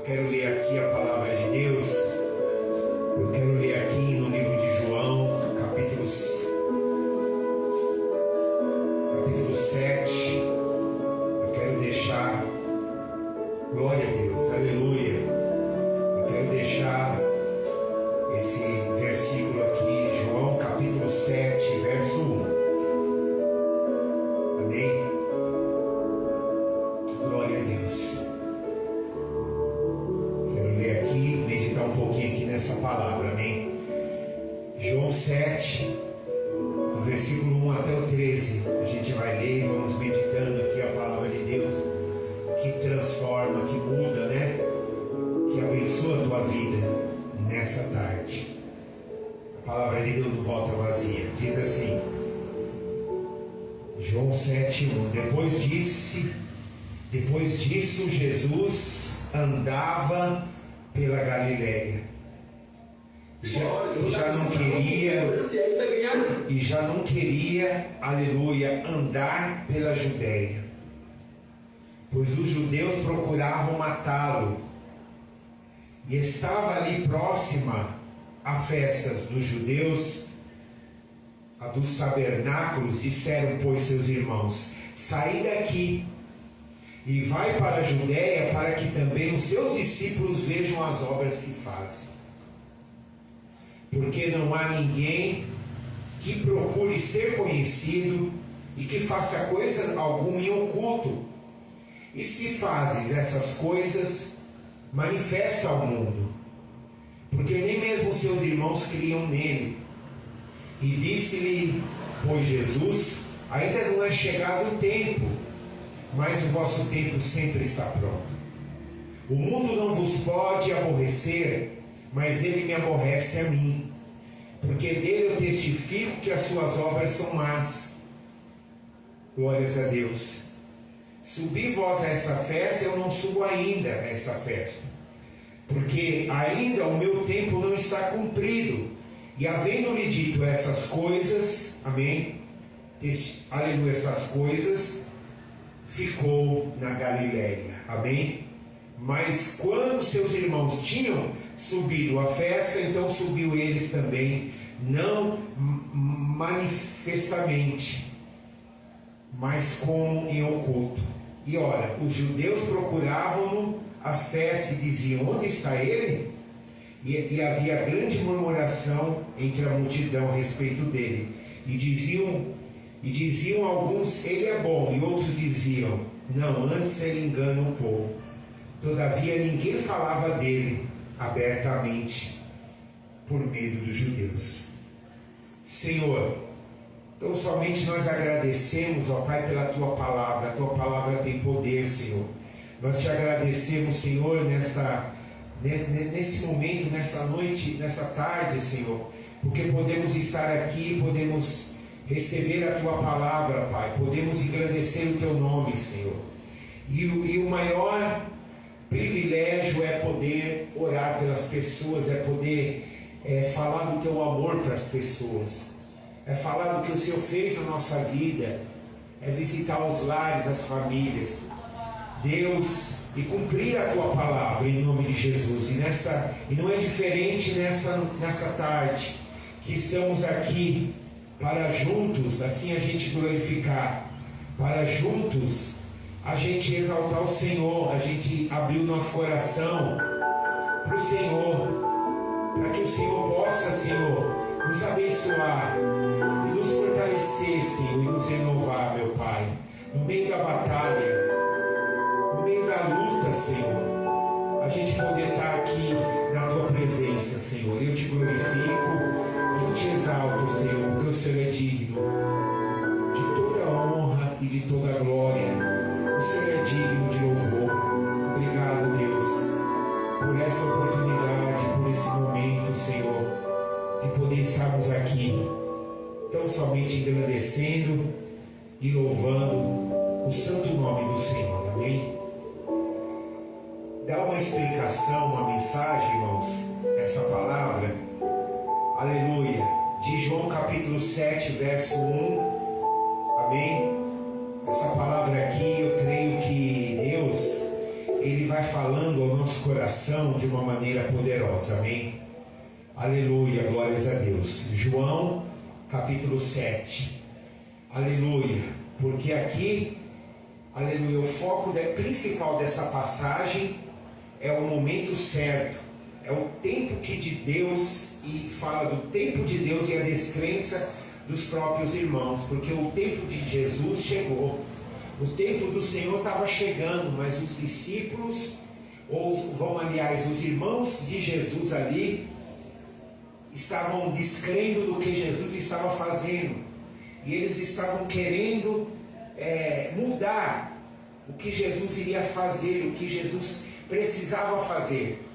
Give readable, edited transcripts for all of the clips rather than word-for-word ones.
quero ler aqui a palavra de Deus. Eu quero ler aqui no livro de João, capítulo 7. Eu quero deixar, glória a Deus, aleluia. Eu quero deixar esse versículo aqui, João capítulo 7, verso 1. Amém? Glória a Deus. Quero ler aqui, meditar um pouquinho aqui nessa palavra, amém? João 7, do versículo 1 até o 13. A gente vai ler e vamos meditando aqui a palavra de Deus, que transforma, que muda, né? Que abençoa a tua vida nessa tarde. A palavra de Deus não volta vazia. Diz assim, João 7:1. Depois disso, Jesus andava pela Galileia. E já não queria, aleluia, andar pela Judéia, pois os judeus procuravam matá-lo. E estava ali próxima a festas dos judeus, a dos tabernáculos. Disseram, pois, seus irmãos: saí daqui e vai para a Judéia, para que também os seus discípulos vejam as obras que faz. Porque não há ninguém que procure ser conhecido e que faça coisa alguma em oculto. E se fazes essas coisas, manifesta ao mundo, porque nem mesmo seus irmãos criam nele. E disse-lhe, pois, Jesus: ainda não é chegado o tempo, mas o vosso tempo sempre está pronto. O mundo não vos pode aborrecer, mas ele me aborrece a mim, porque dele eu testifico que as suas obras são más. Glórias a Deus. Subi vós a essa festa, eu não subo ainda a essa festa, porque ainda o meu tempo não está cumprido. E havendo-lhe dito essas coisas, amém, aleluia, essas coisas, ficou na Galileia, amém. Mas quando seus irmãos tinham subido à festa, então subiu eles também, não manifestamente, mas como em oculto. E ora, os judeus procuravam-no a festa e diziam: onde está ele? E havia grande murmuração entre a multidão a respeito dele. E diziam alguns: ele é bom. E outros diziam: não, antes ele engana o povo. Todavia ninguém falava dele abertamente, por medo dos judeus. Senhor, então somente nós agradecemos, ó Pai, pela Tua palavra. A Tua palavra tem poder, Senhor. Nós te agradecemos, Senhor, nesse momento, nessa noite, nessa tarde, Senhor, porque podemos estar aqui, podemos receber a Tua palavra, Pai. Podemos engrandecer o Teu nome, Senhor. E o maior privilégio é poder orar pelas pessoas, é poder falar do Teu amor para as pessoas, é falar do que o Senhor fez na nossa vida, é visitar os lares, as famílias, Deus, e cumprir a Tua palavra em nome de Jesus. E não é diferente nessa tarde, que estamos aqui para juntos, assim a gente glorificar, para juntos a gente exaltar o Senhor, a gente abrir o nosso coração para o Senhor, para que o Senhor possa, Senhor, nos abençoar e nos fortalecer, Senhor, e nos renovar, meu Pai, no meio da batalha, no meio da luta, Senhor, a gente poder estar aqui na Tua presença, Senhor. Eu te glorifico e te exalto, Senhor, porque o Senhor é digno de toda honra e de toda glória. O Senhor é digno de louvor. Obrigado, Deus, por essa oportunidade, por esse momento, Senhor, de poder estarmos aqui, tão somente engrandecendo e louvando o santo nome do Senhor, amém? Dá uma explicação, uma mensagem, irmãos, essa palavra, aleluia, de João capítulo 7, verso 1, amém? Essa palavra aqui, eu creio que Deus, Ele ele vai falando ao nosso coração de uma maneira poderosa, amém? Aleluia, glórias a Deus. João, capítulo 7, aleluia, porque aqui, aleluia, o foco principal dessa passagem é o momento certo, é o tempo que de Deus, e fala do tempo de Deus e a descrença dos próprios irmãos, porque o tempo de Jesus chegou, o tempo do Senhor estava chegando, mas os discípulos, aliás, os irmãos de Jesus ali, estavam descrendo do que Jesus estava fazendo, e eles estavam querendo mudar o que Jesus iria fazer, o que Jesus precisava fazer,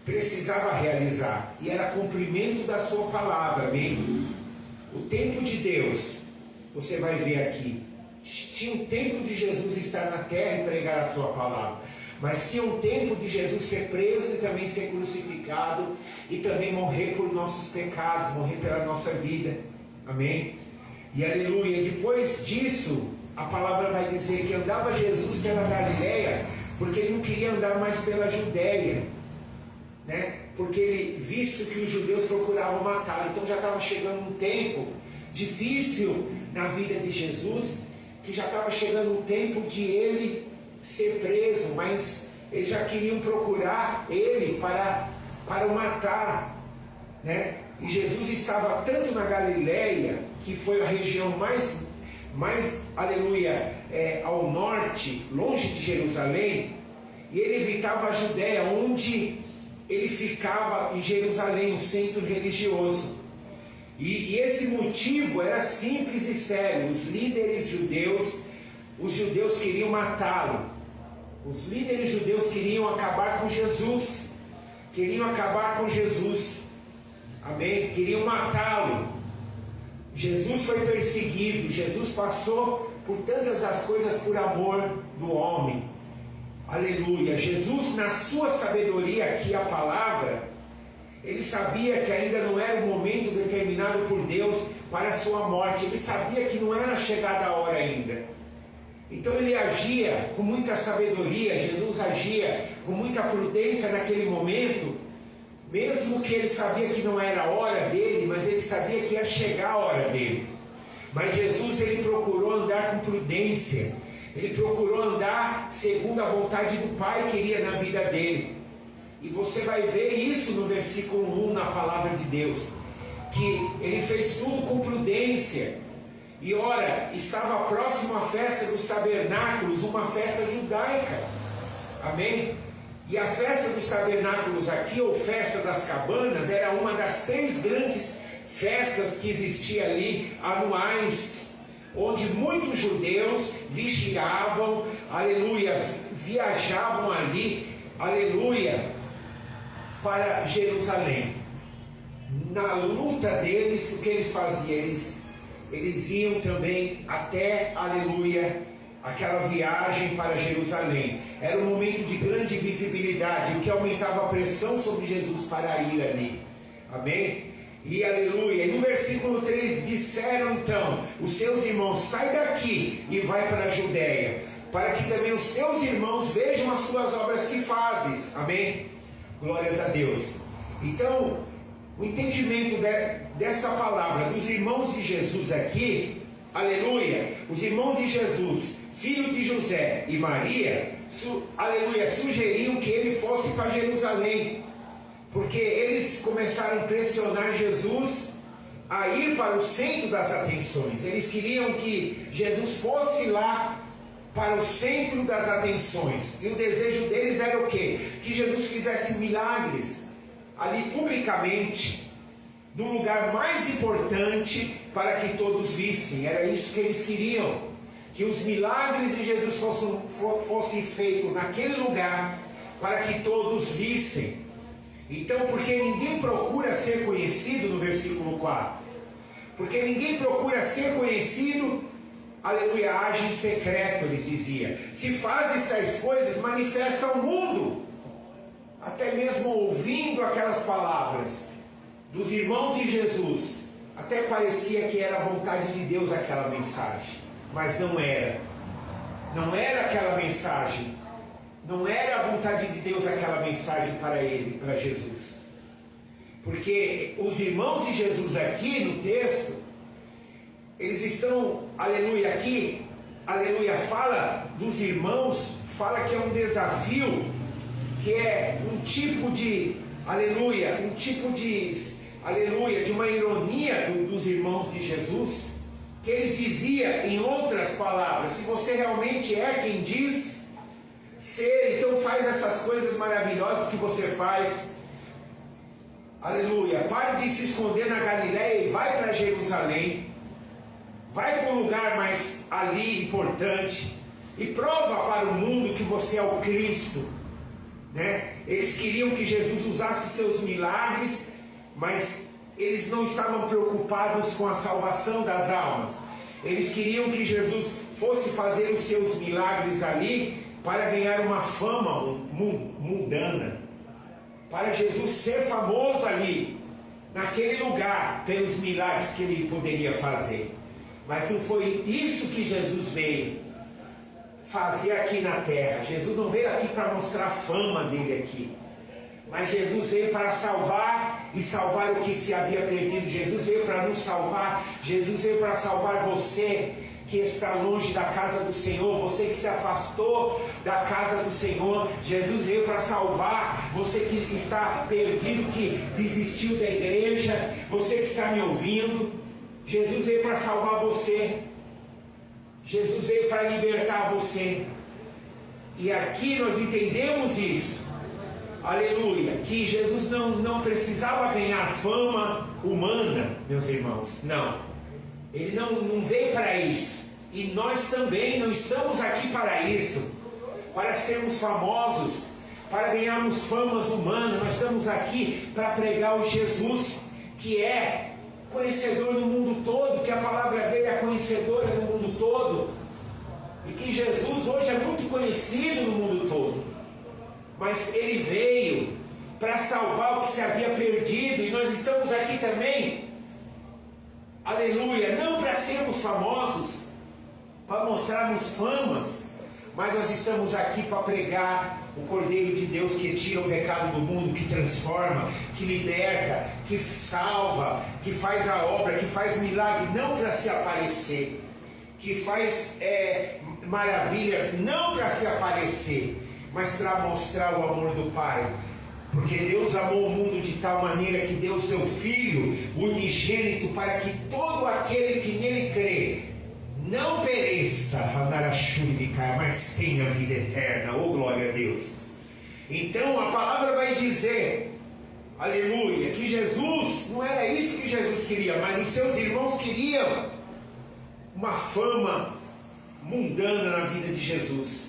precisava realizar, e era cumprimento da sua palavra, amém? O tempo de Deus, você vai ver aqui, tinha um tempo de Jesus estar na terra e pregar a sua palavra, mas tinha um tempo de Jesus ser preso e também ser crucificado e também morrer por nossos pecados, morrer pela nossa vida, amém? E aleluia, depois disso, a palavra vai dizer que andava Jesus pela Galileia, porque ele não queria andar mais pela Judéia, né? Porque ele, visto que os judeus procuravam matá-lo, então já estava chegando um tempo difícil na vida de Jesus, que já estava chegando um tempo de ele ser preso, mas eles já queriam procurar ele para o matar, né? E Jesus estava tanto na Galileia, que foi a região mais aleluia, ao norte, longe de Jerusalém, e ele evitava a Judéia, onde ele ficava em Jerusalém, o centro religioso. E esse motivo era simples e sério. Os líderes judeus, os judeus queriam matá-lo. Os líderes judeus queriam acabar com Jesus. Queriam acabar com Jesus. Amém? Queriam matá-lo. Jesus foi perseguido. Jesus passou por tantas as coisas por amor do homem. Aleluia. Jesus, na sua sabedoria, aqui a palavra, ele sabia que ainda não era o momento determinado por Deus para a sua morte. Ele sabia que não era chegada a hora ainda. Então ele agia com muita sabedoria. Jesus agia com muita prudência naquele momento, mesmo que ele sabia que não era a hora dele, mas ele sabia que ia chegar a hora dele. Mas Jesus, ele procurou andar com prudência. Ele procurou andar segundo a vontade do Pai queria na vida dele. E você vai ver isso no versículo 1 na palavra de Deus, que ele fez tudo com prudência. E ora, estava próximo à festa dos tabernáculos, uma festa judaica, amém? E a festa dos tabernáculos aqui, ou festa das cabanas, era uma das 3 grandes festas que existia ali, anuais, onde muitos judeus vigiavam, aleluia, viajavam ali, aleluia, para Jerusalém. Na luta deles, o que eles faziam? Eles iam também até, aleluia, aquela viagem para Jerusalém. Era um momento de grande visibilidade, o que aumentava a pressão sobre Jesus para ir ali, amém? E aleluia, e no versículo 3, disseram então os seus irmãos, sai daqui e vai para a Judéia, para que também os teus irmãos vejam as tuas obras que fazes, amém? Glórias a Deus. Então, o entendimento dessa palavra dos irmãos de Jesus aqui, aleluia, os irmãos de Jesus, filho de José e Maria, aleluia, sugeriam que ele fosse para Jerusalém, porque eles começaram a pressionar Jesus a ir para o centro das atenções. Eles queriam que Jesus fosse lá para o centro das atenções. E o desejo deles era o quê? Que Jesus fizesse milagres ali publicamente, no lugar mais importante, para que todos vissem. Era isso que eles queriam, que os milagres de Jesus fossem feitos naquele lugar, para que todos vissem. Então, porque ninguém procura ser conhecido, no versículo 4, porque ninguém procura ser conhecido, aleluia, age em secreto, eles diziam. Se fazes tais coisas, manifesta ao mundo. Até mesmo ouvindo aquelas palavras dos irmãos de Jesus, até parecia que era a vontade de Deus aquela mensagem, mas não era. Não era aquela mensagem. Não era a vontade de Deus aquela mensagem para ele, para Jesus. Porque os irmãos de Jesus aqui no texto, eles estão, aleluia, aqui, aleluia, fala dos irmãos, fala que é um desafio, que é um tipo de, aleluia, aleluia, de uma ironia dos irmãos de Jesus, que eles diziam, em outras palavras, se você realmente é quem diz ser, então faz essas coisas maravilhosas que você faz, aleluia, pare de se esconder na Galileia e vai para Jerusalém, vai para um lugar mais ali importante e prova para o mundo que você é o Cristo, né? Eles queriam que Jesus usasse seus milagres, mas eles não estavam preocupados com a salvação das almas. Eles queriam que Jesus fosse fazer os seus milagres ali para ganhar uma fama mundana, para Jesus ser famoso ali, naquele lugar, pelos milagres que ele poderia fazer. Mas não foi isso que Jesus veio fazer aqui na terra. Jesus não veio aqui para mostrar a fama dele aqui, mas Jesus veio para salvar e salvar o que se havia perdido. Jesus veio para nos salvar. Jesus veio para salvar você que está longe da casa do Senhor, você que se afastou da casa do Senhor. Jesus veio para salvar você que está perdido, que desistiu da igreja, você que está me ouvindo. Jesus veio para salvar você. Jesus veio para libertar você. E aqui nós entendemos isso, aleluia, que Jesus não precisava ganhar fama humana, meus irmãos, não. Ele não veio para isso. E nós também não estamos aqui para isso, para sermos famosos, para ganharmos famas humanas. Nós estamos aqui para pregar o Jesus que é conhecedor no mundo todo, que a palavra dele é conhecedora no mundo todo, e que Jesus hoje é muito conhecido no mundo todo, mas ele veio para salvar o que se havia perdido. E nós estamos aqui também, aleluia, não para sermos famosos, para mostrarmos famas, mas nós estamos aqui para pregar o Cordeiro de Deus que tira o pecado do mundo, que transforma, que liberta, que salva, que faz a obra, que faz milagre, não para se aparecer, que faz maravilhas, não para se aparecer, mas para mostrar o amor do Pai. Porque Deus amou o mundo de tal maneira que deu seu Filho unigênito, para que todo aquele que nele crê não pereça, mas tenha vida eterna. Oh, glória a Deus. Então a palavra vai dizer, aleluia, que Jesus, não era isso que Jesus queria, mas os seus irmãos queriam uma fama mundana na vida de Jesus.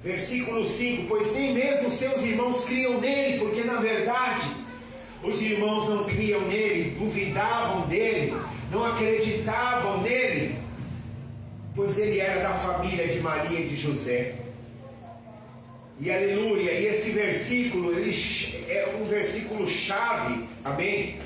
Versículo 5: pois nem mesmo seus irmãos criam nele, porque na verdade os irmãos não criam nele, duvidavam dele, não acreditavam nele, pois ele era da família de Maria e de José. E aleluia, e esse versículo, ele é um versículo chave, amém?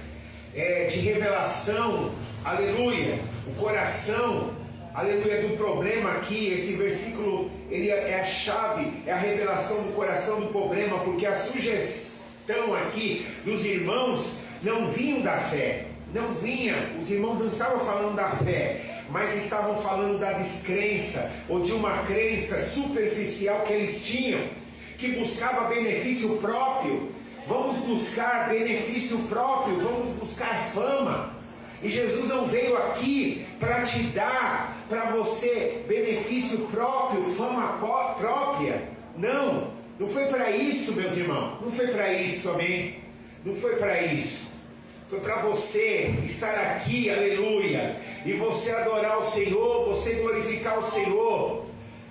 De revelação, aleluia, o coração, aleluia, do problema aqui. Esse versículo, ele é a chave, é a revelação do coração do problema, porque a sugestão aqui dos irmãos não vinham da fé, não vinha, os irmãos não estavam falando da fé, mas estavam falando da descrença, ou de uma crença superficial que eles tinham, que buscava benefício próprio. Vamos buscar benefício próprio, vamos buscar fama. E Jesus não veio aqui para te dar, para você, benefício próprio, fama própria. Não, não foi para isso, meus irmãos, não foi para isso, amém? Não foi para isso. Foi para você estar aqui, aleluia, e você adorar o Senhor, você glorificar o Senhor,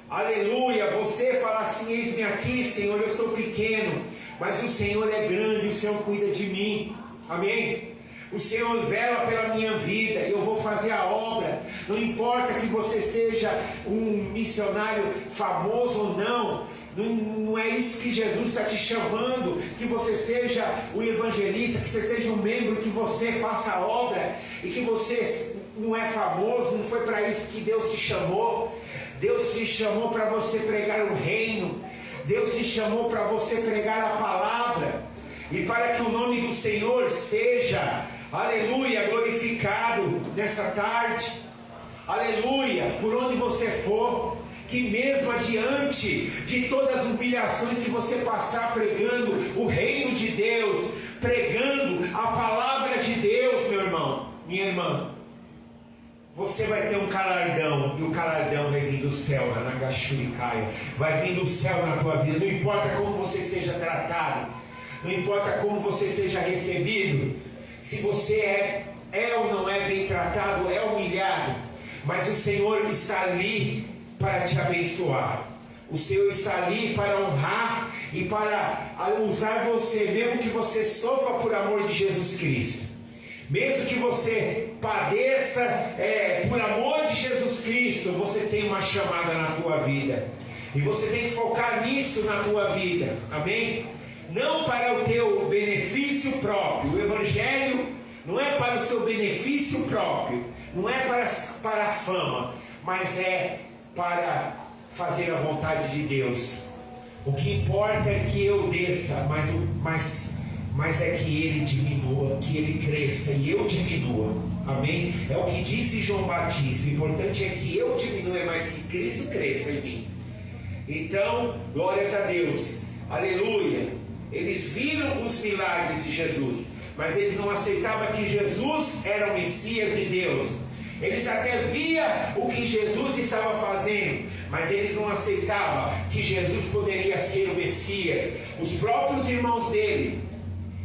aleluia, você falar assim: eis-me aqui, Senhor, eu sou pequeno, mas o Senhor é grande, o Senhor cuida de mim, amém? O Senhor vela pela minha vida, eu vou fazer a obra. Não importa que você seja um missionário famoso ou não, não é isso que Jesus está te chamando, que você seja o evangelista, que você seja um membro, que você faça a obra, e que você não é famoso. Não foi para isso que Deus te chamou. Deus te chamou para você pregar o reino. Deus te chamou para você pregar a palavra, e para que o nome do Senhor seja, aleluia, glorificado nessa tarde, aleluia, por onde você for, que mesmo adiante de todas as humilhações que você passar pregando o reino de Deus, pregando a palavra de Deus, meu irmão, minha irmã, você vai ter um galardão, e o galardão vai vir do céu, na Nagashuricaia, vai vir do céu na tua vida. Não importa como você seja tratado, não importa como você seja recebido, se você é ou não é bem tratado, é humilhado, mas o Senhor está ali para te abençoar. O Senhor está ali para honrar e para usar você, mesmo que você sofra por amor de Jesus Cristo, mesmo que você padeça por amor de Jesus Cristo, você tem uma chamada na tua vida, e você tem que focar nisso na tua vida, amém? Não para o teu benefício próprio. O Evangelho não é para o seu benefício próprio, não é para a fama, mas é para fazer a vontade de Deus. O que importa é que eu desça, mas é que Ele diminua, que Ele cresça e eu diminua, amém? É o que disse João Batista. O importante é que eu diminua, mas que Cristo cresça em mim. Então, glórias a Deus, aleluia. Eles viram os milagres de Jesus, mas eles não aceitavam que Jesus era o Messias de Deus. Eles até viam o que Jesus estava fazendo, mas eles não aceitavam que Jesus poderia ser o Messias. Os próprios irmãos dele.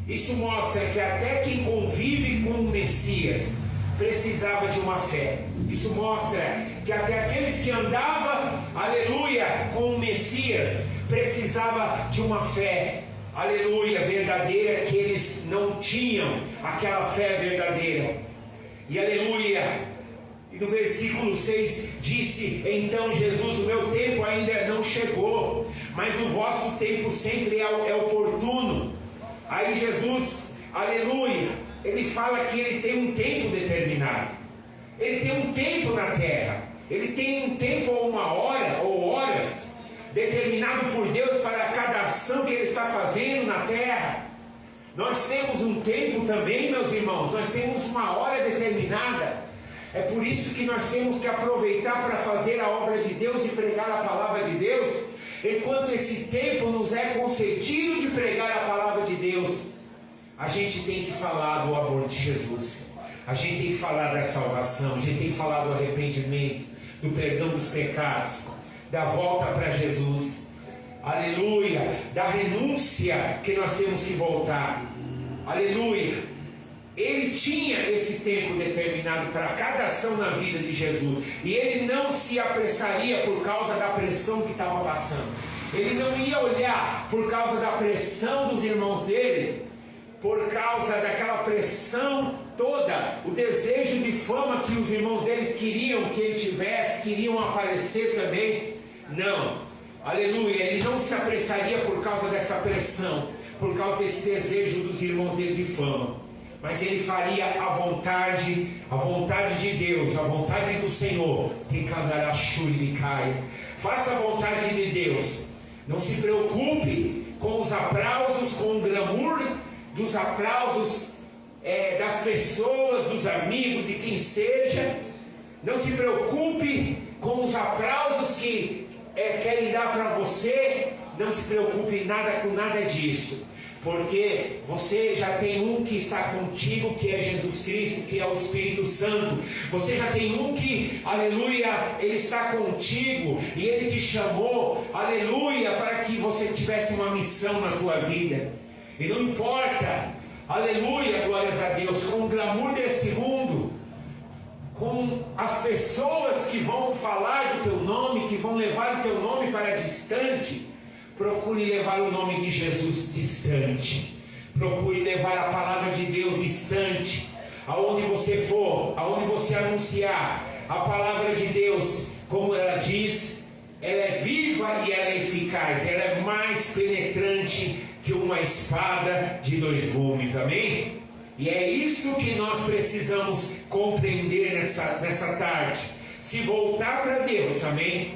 Isso mostra que até quem convive com o Messias precisava de uma fé. Isso mostra que até aqueles que andavam, aleluia, com o Messias, precisava de uma fé, aleluia, verdadeira, que eles não tinham aquela fé verdadeira. E aleluia, e no versículo 6 disse: então Jesus, o meu tempo ainda não chegou, mas o vosso tempo sempre é oportuno. Aí Jesus, aleluia, ele fala que ele tem um tempo determinado, ele tem um tempo na terra, ele tem um tempo ou uma hora ou horas determinado por Deus para cada ação que ele está fazendo na terra. Nós temos um tempo também, meus irmãos, nós temos uma hora determinada. É por isso que nós temos que aproveitar para fazer a obra de Deus e pregar a palavra de Deus, enquanto esse tempo nos é concedido de pregar a palavra de Deus. A gente tem que falar do amor de Jesus, a gente tem que falar da salvação, a gente tem que falar do arrependimento, do perdão dos pecados, da volta para Jesus, aleluia, da renúncia que nós temos que voltar, aleluia. Ele tinha esse tempo determinado para cada ação na vida de Jesus, e ele não se apressaria por causa da pressão que estava passando. Ele não ia olhar por causa da pressão dos irmãos dele, por causa daquela pressão toda, o desejo de fama que os irmãos deles queriam que ele tivesse, queriam aparecer também. Não, aleluia, ele não se apressaria por causa dessa pressão, por causa desse desejo dos irmãos dele de fama, mas ele faria a vontade de Deus, a vontade do Senhor. Faça a vontade de Deus, não se preocupe com os aplausos, com o glamour dos aplausos das pessoas, dos amigos e quem seja. Não se preocupe com os aplausos que querem dar para você. Não se preocupe com nada disso, porque você já tem um que está contigo, que é Jesus Cristo, que é o Espírito Santo. Você já tem um que, aleluia, ele está contigo e ele te chamou, aleluia, para que você tivesse uma missão na tua vida. E não importa, aleluia, glórias a Deus, com o glamour desse mundo, com as pessoas que vão falar do teu nome, que vão levar o teu nome para distante. Procure levar o nome de Jesus distante. Procure levar a palavra de Deus distante. Aonde você for, aonde você anunciar a palavra de Deus, como ela diz, ela é viva e ela é eficaz. Ela é mais penetrante que uma espada de dois gumes. Amém? E é isso que nós precisamos compreender nessa tarde. Se voltar para Deus, amém?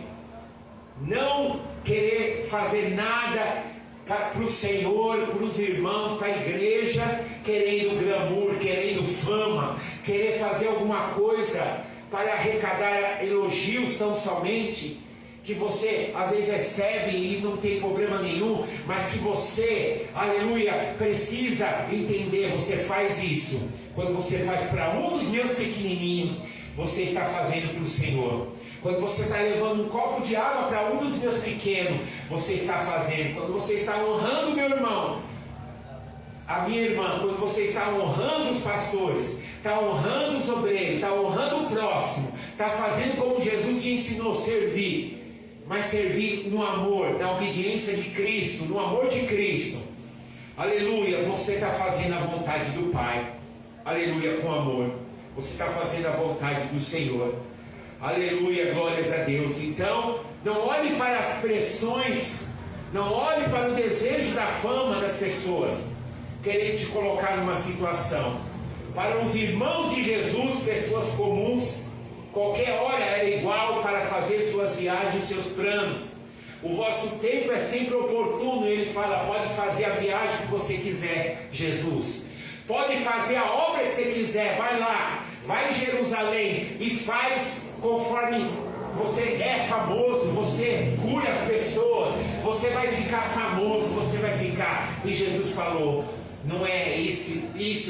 Não querer fazer nada para o Senhor, para os irmãos, para a igreja, querendo glamour, querendo fama, querer fazer alguma coisa para arrecadar elogios tão somente, que você às vezes recebe e não tem problema nenhum, mas que você, aleluia, precisa entender. Você faz isso, quando você faz para um dos meus pequenininhos, você está fazendo para o Senhor. Quando você está levando um copo de água para um dos meus pequenos, você está fazendo. Quando você está honrando o meu irmão, a minha irmã, quando você está honrando os pastores, está honrando os obreiros, está honrando o próximo, está fazendo como Jesus te ensinou, servir. Mas servir no amor, na obediência de Cristo, no amor de Cristo. Aleluia, você está fazendo a vontade do Pai. Aleluia, com amor. Você está fazendo a vontade do Senhor. Aleluia, glórias a Deus. Então, não olhe para as pressões, não olhe para o desejo da fama das pessoas, querendo te colocar numa situação. Para os irmãos de Jesus, pessoas comuns, qualquer hora era igual para fazer suas viagens, seus planos. O vosso tempo é sempre oportuno. Eles falam, pode fazer a viagem que você quiser, Jesus. Pode fazer a obra que você quiser, vai lá, vai em Jerusalém e faz conforme você é famoso, você cura as pessoas, você vai ficar famoso, você vai ficar. E Jesus falou, não é isso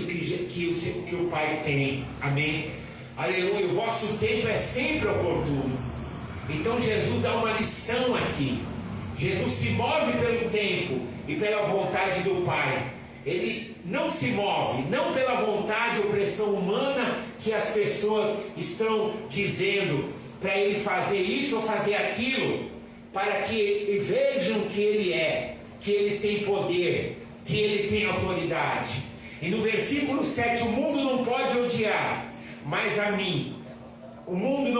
que o Pai tem, amém? Aleluia, o vosso tempo é sempre oportuno. Então Jesus dá uma lição aqui. Jesus se move pelo tempo e pela vontade do Pai. Ele não se move, não pela vontade ou pressão humana que as pessoas estão dizendo para ele fazer isso ou fazer aquilo, para que vejam que ele é, que ele tem poder, que ele tem autoridade. E no versículo 7, o mundo não pode odiar, mas a mim. O mundo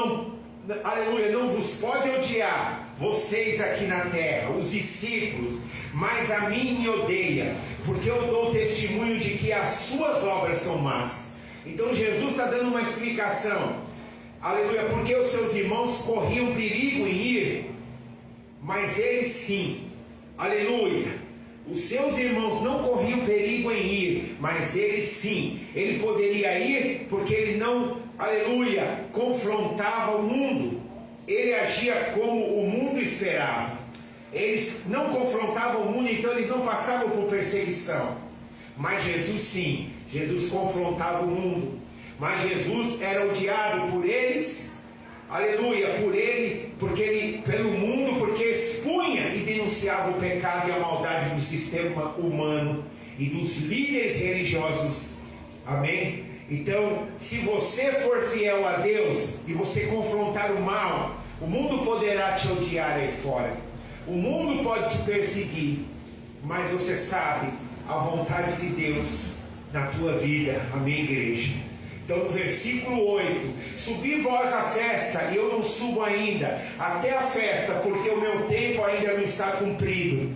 não, aleluia, não vos pode odiar, vocês aqui na terra, os discípulos, mas a mim me odeia, porque eu dou testemunho de que as suas obras são más. Então Jesus está dando uma explicação, aleluia, porque os seus irmãos corriam perigo em ir, mas eles sim, aleluia. Os seus irmãos não corriam perigo em ir, mas ele sim. Ele poderia ir porque ele não, aleluia, confrontava o mundo. Ele agia como o mundo esperava. Eles não confrontavam o mundo, então eles não passavam por perseguição. Mas Jesus sim, Jesus confrontava o mundo. Mas Jesus era odiado por eles, aleluia, por ele, pelo mundo, porque expunha e denunciava o pecado e a maldade do sistema humano e dos líderes religiosos, amém? Então, se você for fiel a Deus e você confrontar o mal, o mundo poderá te odiar aí fora, o mundo pode te perseguir, mas você sabe a vontade de Deus na tua vida, amém, igreja? Então no versículo 8, subi vós à festa, e eu não subo ainda, até a festa, porque o meu tempo ainda não está cumprido,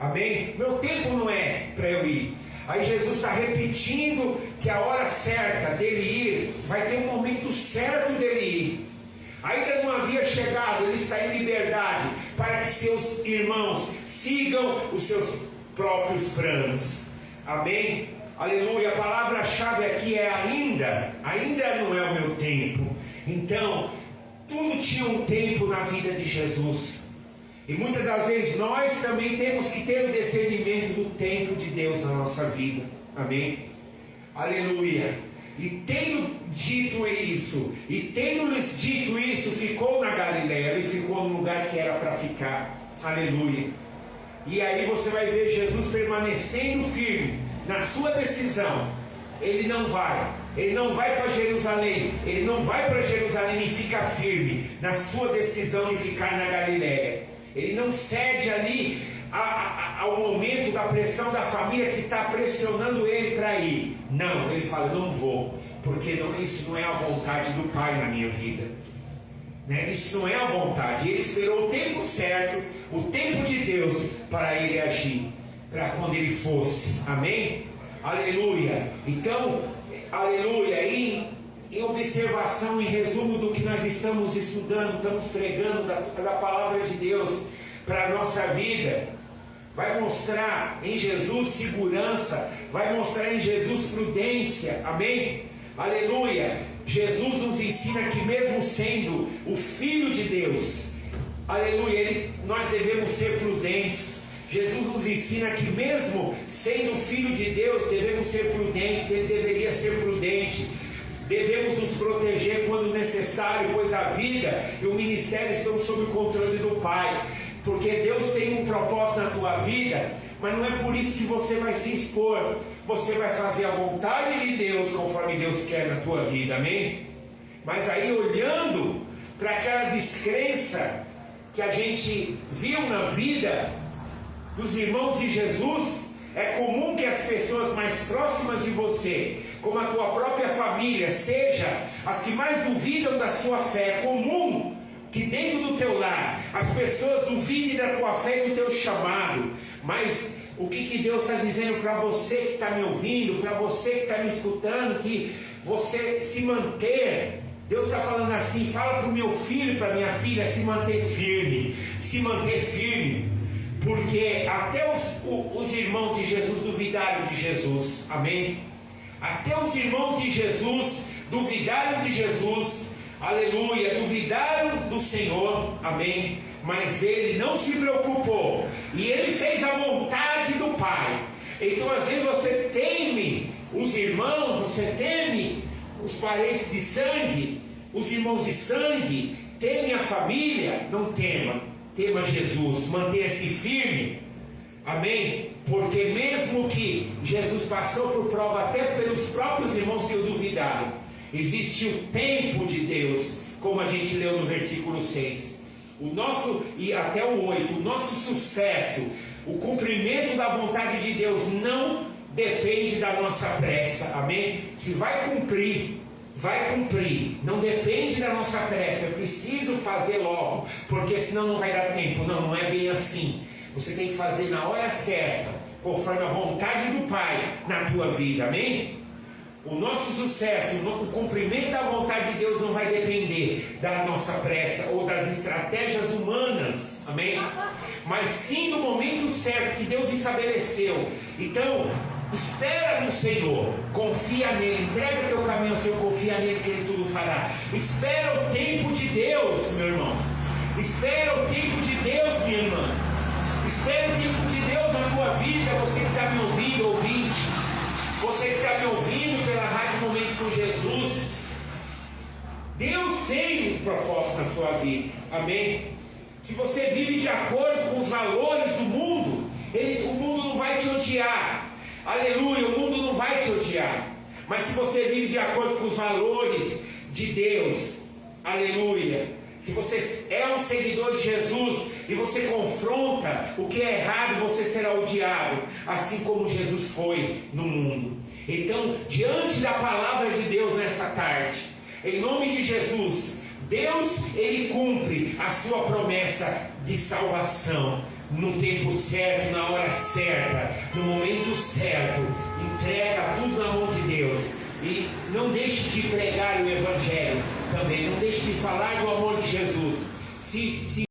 amém? Meu tempo não é para eu ir. Aí Jesus está repetindo que a hora certa dele ir, vai ter um momento certo dele ir. Ainda não havia chegado, ele está em liberdade, para que seus irmãos sigam os seus próprios planos, amém? Aleluia, a palavra-chave aqui é ainda não é o meu tempo. Então, tudo tinha um tempo na vida de Jesus. E muitas das vezes nós também temos que ter o discernimento do tempo de Deus na nossa vida. Amém? Aleluia. E tendo dito isso, ficou na Galileia, ele ficou no lugar que era para ficar. Aleluia. E aí você vai ver Jesus permanecendo firme na sua decisão. Ele não vai para Jerusalém, ele não vai para Jerusalém e fica firme na sua decisão de ficar na Galileia. Ele não cede ali ao momento da pressão da família que está pressionando ele para ir. Não, ele fala, não vou, porque isso não é a vontade do Pai na minha vida, né? Isso não é a vontade. Ele esperou o tempo certo, o tempo de Deus, para ele agir, para quando ele fosse, amém? Aleluia. Então, aleluia, em observação, em resumo do que nós estamos estudando, estamos pregando da palavra de Deus, para a nossa vida. Vai mostrar em Jesus segurança, vai mostrar em Jesus prudência, amém? Aleluia! Jesus nos ensina que mesmo sendo o Filho de Deus, aleluia, nós devemos ser prudentes. Jesus nos ensina que mesmo sendo o Filho de Deus, devemos ser prudentes, Ele deveria ser prudente. Devemos nos proteger quando necessário, pois a vida e o ministério estão sob o controle do Pai. Porque Deus tem um propósito na tua vida, mas não é por isso que você vai se expor. Você vai fazer a vontade de Deus conforme Deus quer na tua vida, amém? Mas aí olhando para aquela descrença que a gente viu na vida dos irmãos de Jesus, é comum que as pessoas mais próximas de você, como a tua própria família, seja as que mais duvidam da sua fé. É comum que dentro do teu lar as pessoas duvidem da tua fé e do teu chamado. Mas o que Deus está dizendo para você que está me ouvindo, para você que está me escutando, que você se manter. Deus está falando assim: fala para o meu filho e para a minha filha se manter firme, se manter firme, porque até os irmãos de Jesus duvidaram de Jesus, amém? Até os irmãos de Jesus duvidaram de Jesus, aleluia, duvidaram do Senhor, amém? Mas ele não se preocupou e ele fez a vontade do Pai. Então às vezes você teme os irmãos, você teme os parentes de sangue, os irmãos de sangue, teme a família. Não tema, tema Jesus, mantenha-se firme, amém? Porque mesmo que Jesus passou por prova até pelos próprios irmãos que o duvidaram, existe o tempo de Deus, como a gente leu no versículo 6. O nosso, e até o 8, o nosso sucesso, o cumprimento da vontade de Deus não depende da nossa pressa, amém? Se vai cumprir, não depende da nossa pressa. Eu preciso fazer logo, porque senão não vai dar tempo. Não é bem assim. Você tem que fazer na hora certa, conforme a vontade do Pai na tua vida, amém? O nosso sucesso, o cumprimento da vontade de Deus não vai depender da nossa pressa ou das estratégias humanas, amém? Mas sim do momento certo que Deus estabeleceu. Então, espera no Senhor, confia nele, entrega o teu caminho ao Senhor, confia nele que ele tudo fará. Espera o tempo de Deus, meu irmão. Espera o tempo de Deus, minha irmã. Espera o tempo de Deus na tua vida, você que está me ouvindo, ouvinte. Você que está me ouvindo pela Rádio Momento com Jesus, Deus tem um propósito na sua vida, amém? Se você vive de acordo com os valores do mundo, o mundo não vai te odiar, aleluia, o mundo não vai te odiar. Mas se você vive de acordo com os valores de Deus, aleluia, se você é um seguidor de Jesus e você confronta o que é errado, você será odiado, assim como Jesus foi no mundo. Então, diante da palavra de Deus nessa tarde, em nome de Jesus, Deus, Ele cumpre a sua promessa de salvação no tempo certo, na hora certa, no momento certo. Entrega tudo na mão de Deus. E não deixe de pregar o Evangelho também. Não deixe de falar do amor de Jesus. Se